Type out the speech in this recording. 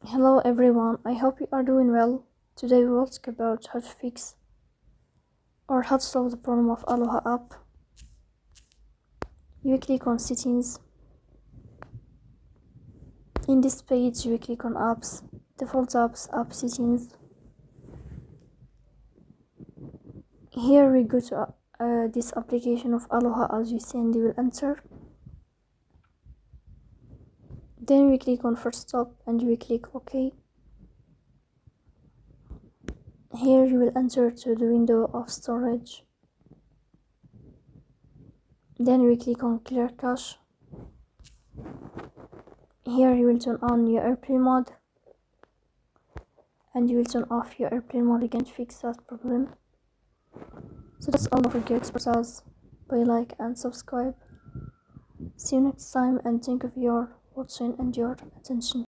Hello everyone, I hope you are doing well. Today we will talk about how to fix or how to solve the problem of Aloha app. You click on settings. In this page you click on apps, default apps, app settings. Here we go to this application of Aloha as you see, and you will enter. Then we click on first stop and we click OK. Here you will enter to the window of storage. Then we click on clear cache. Here you will turn on your airplane mode and you will turn off your airplane mode again to fix that problem. So that's all. Don't forget to support us by like and subscribe. See you next time, and thank you for your watching and your attention.